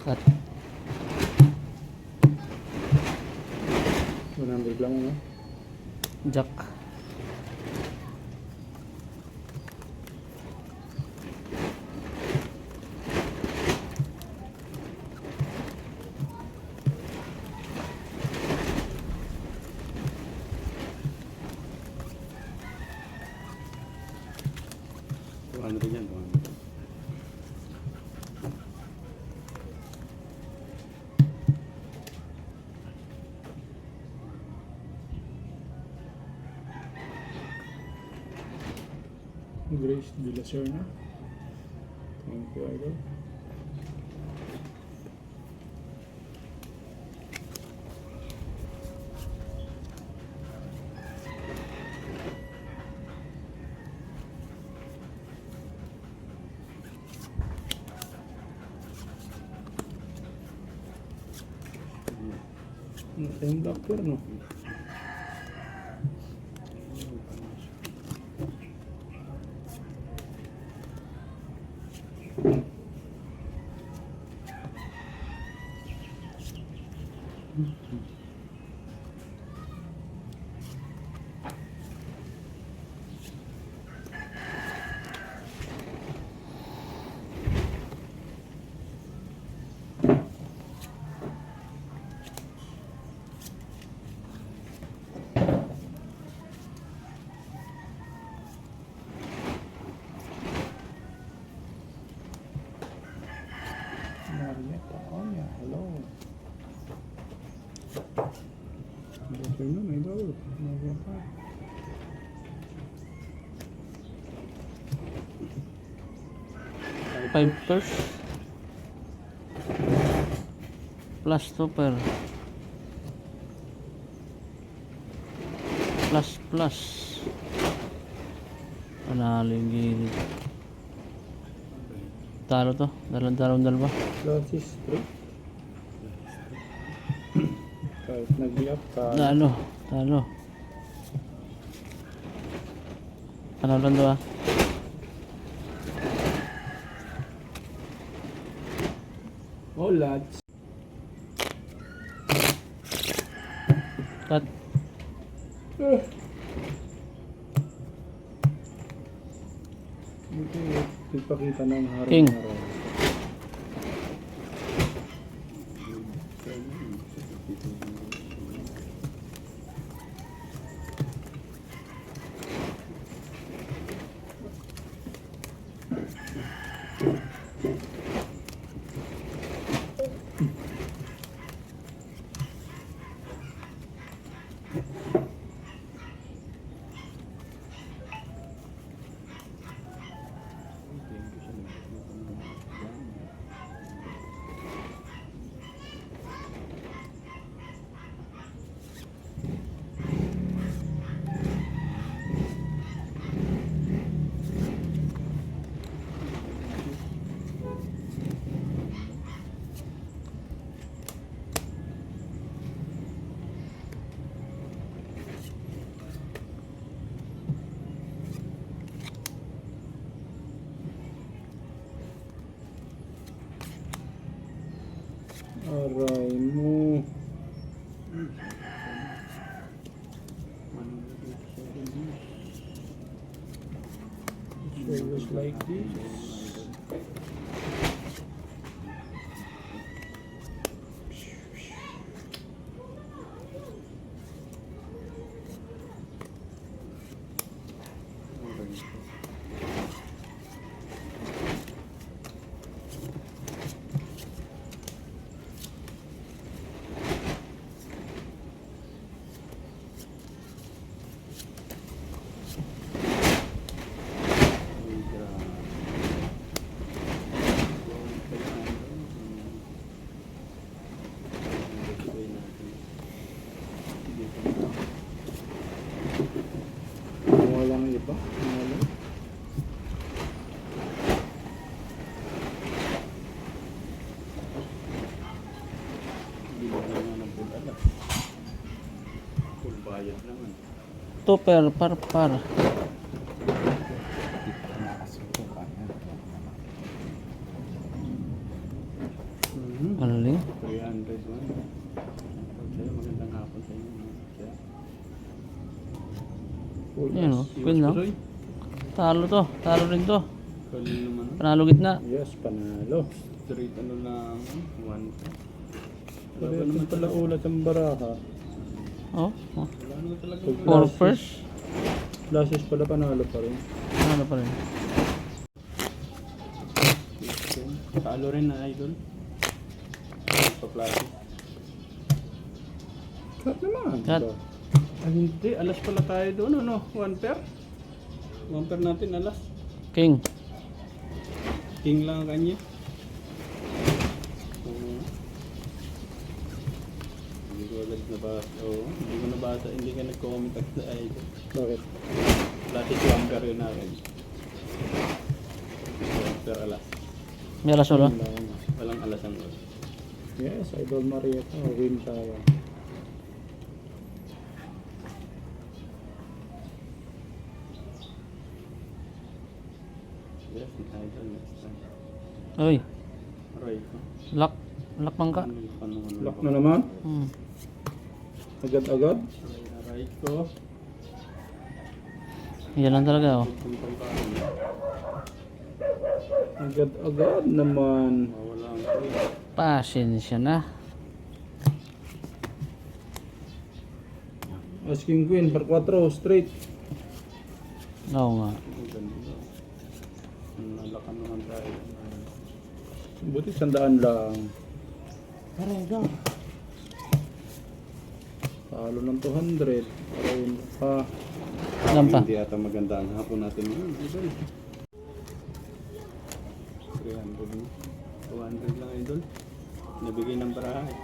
Cut. 100 lang ano? Jack. Ano rin yan? Grace de la Serna. Thank you, idol. Yung doctor, no? Marietta, oh yeah, hello. Good afternoon, idol. Marietta. Five pers. Plus super. Plus. Panalo yung gilid. Talo to. Dalawa. Lotus 3. Kahit nag-up ka. Talo. Panalo lang dua. Oh, lads. Cut. Ito, ipakita ng harap King. na rin. Aray mo. It was like this. Walang iba. Walang. Full bayad naman. Super par. Full Yan o, as. queen lang. Pusoy. Talo to, talo rin to. Kalil naman. Panalo gitna. Yes, panalo. Straight ano lang, 1. Wala naman pala ulat ang baraha. Oh, oh. Wala naman talaga. Four first. Flashes pala panalo pa rin. Ano pa rin? Talo rin na idol. Pa-flash. Cut naman. Cut. Diba? Ah, hindi, alas pala tayo doon, ano? 1 pair? 1 pair natin, alas. King. King lang ang kanya. Oo. Hindi ko agad nabasa. Oo, hindi ko nabasa. Hindi ka nag-comment agad sa idol. Bakit? Dati 1 pair yun natin. 1 pair alas. May alas wala? Yun lang. Walang alas ang ulo. Yes, Idol Marietta. Win tayo. Yes, idol next time. Uy, Aray ko. lock. Lock man ka. Ano? Lock na naman. Hmm. Agad-agad. Aray ko. Yan lang talaga oh. Puntang kaano. Agad-agad naman. Mawala ang queen. Pasensya na. Asking Queen per 4 straight. Oo nga. Ang ganda. Nalakan naman tayo. Buti 100 lang. Aray ka. Talo ng 200. Ayun pa. Ilan pa? Hindi ata maganda ang hapon natin ngayon. Idol. 300 mo. 200 lang idol. Nabigay ng barahay.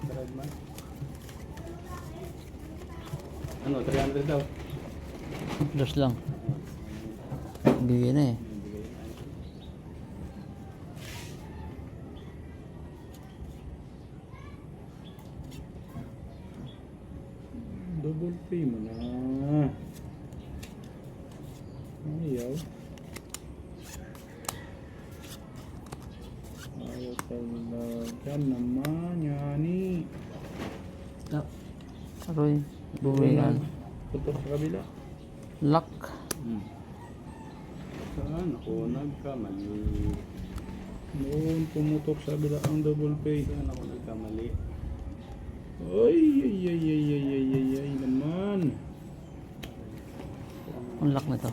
Brad man. Ano, 300 daw. Dos lang. Bigyan na eh. Nabigay na idol. Double pay mo na. Ayaw. Ayaw talaga naman. Yani. Aroy. Buwian. Putok sa kabila. Lock. Saan ako nagkamali? Noon pumutok sa kabila ang double pay. Saan ako nagkamali? Ay, ay, ay, ay, ay, ay, ay, ay naman. Ang lock na to.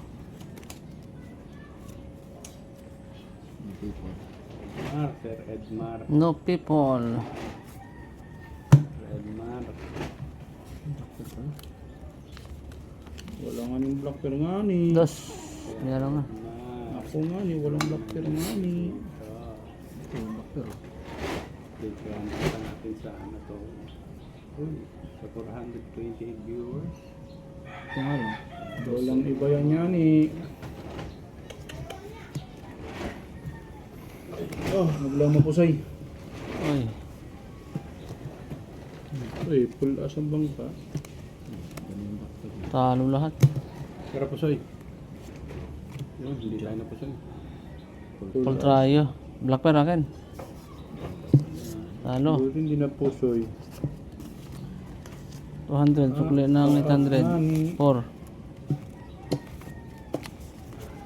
Sir Edmar. No people. Sir Edmar. Wala nga ning black pair nga ni. Dos. Meron nga. Edmar. Ako nga ni, walang black pair nga ni. Bigyan kita natin sa ano to. Uy, sa 428 viewers. Ito nga rin. Walang iba yan nga ni. Oh, naglang mapusay. Uy. Uy, full as ang bangka. Talo lahat. Tara pusoy. Yun, hindi tayo na pusoy. Full tryo. Black pair akin. Talo. Buti hindi na pusoy. 200. Sukli ng 800. 4.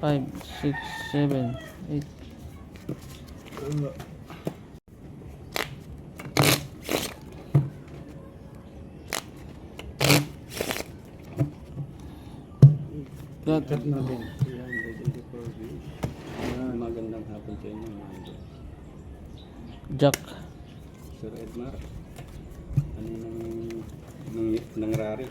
5, 6, 7, 8. Cut. Cut natin. 384 views. Magandang hapon sa inyo mga idol. Jack. Sir Edmar. Ano nang rari?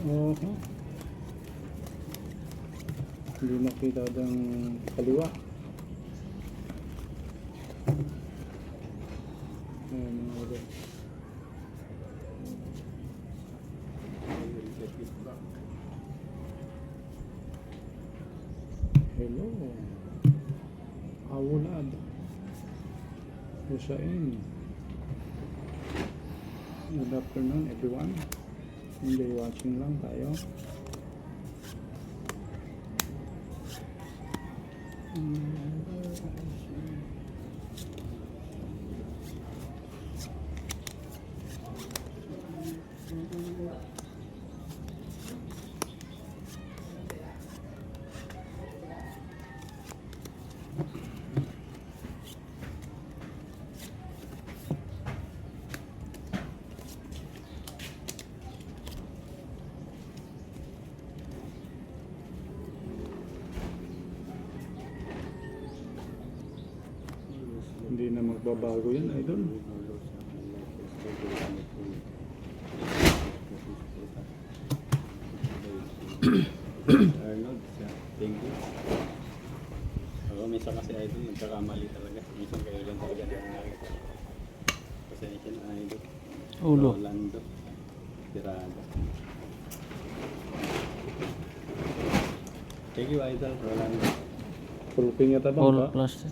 Oo. Hindi makita ng kaliwa. Ayan mga idol. Hello. Awulad. Husain. Good afternoon everyone. Enjoy watching lang tayo. Magbabago yan, idol. Arnold, siya. Thank you. Ako, minsan kasi idol, nagkakamali talaga. Minsan kayo lang talaga nangyari. Pasensya na idol. Ulo. Rolando. Tirada. Thank you idol, Rolando. Full ping yata bang All ba? plus.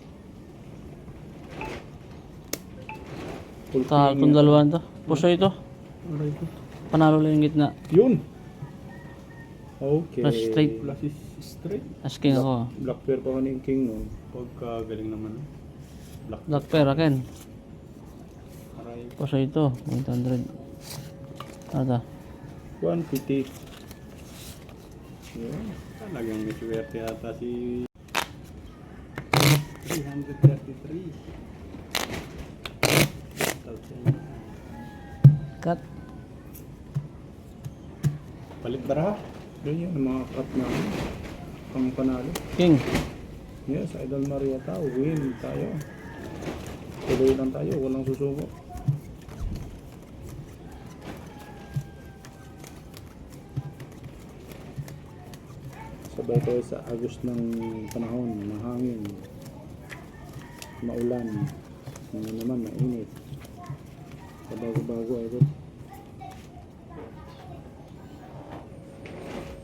Full Tahal ping kung yata. dalawa to. Puso ito. Aray ko. Panalo lang yung gitna. Yun! Okay. Plus straight. Plus is straight. Asking ako. Black pair pa kanina yung king nun. Pagka galing naman. Black. Black pair akin. Aray. Puso ito. 800. Ata. 150. Yun. Talagang may swerte yata si 333. Cut. Palit baraha. Yun yan, ang mga cut na pang panalo. King. Yes, Idol Maria tao. Win tayo. Tuloy lang tayo, walang susuko. Sabay tayo sa agos ng panahon, mahangin, maulan, mga naman mainit. Bago-bago Idol.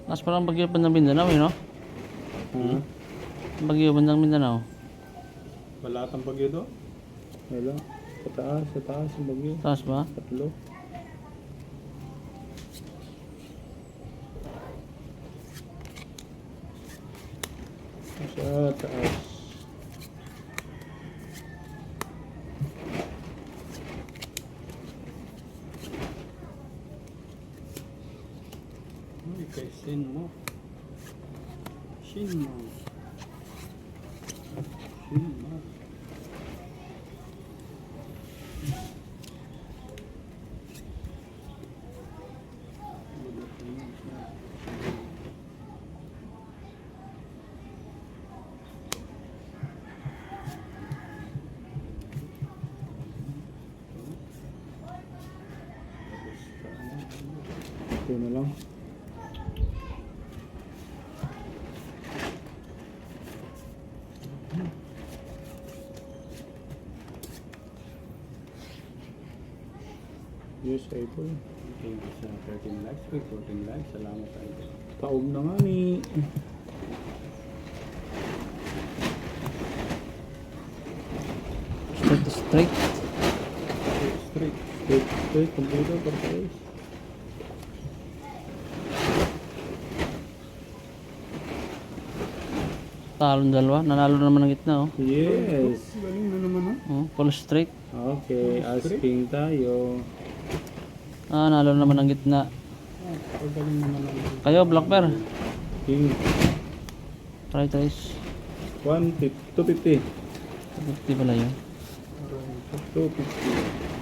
Mas parang bagyo pa ng Mindanao eh, no? Ha? Bagyo pa ng Mindanao. Wala kang bagyo doon? Wala. Sa taas yung bagyo. Taas ba? Tatlo. Sa taas. Uy, kay Shin mo. Shin mo. Shin mo. Ito na lang. Yes, Idol. Thank you sa 13 likes. Uy, 14 likes. Salamat tayo. Taob na nga ni. Straight to straight. Straight. Straight, computer, partais. Talon dalawa. Nanalo na naman ng gitna, oh. Yes. Galing na naman ha. Oh, full straight. Okay, asking tayo. Ah, nalo na naman ng gitna. Galing naman lang. Kayo, black pair. King Try trace. 250. 50 pala yun. 250.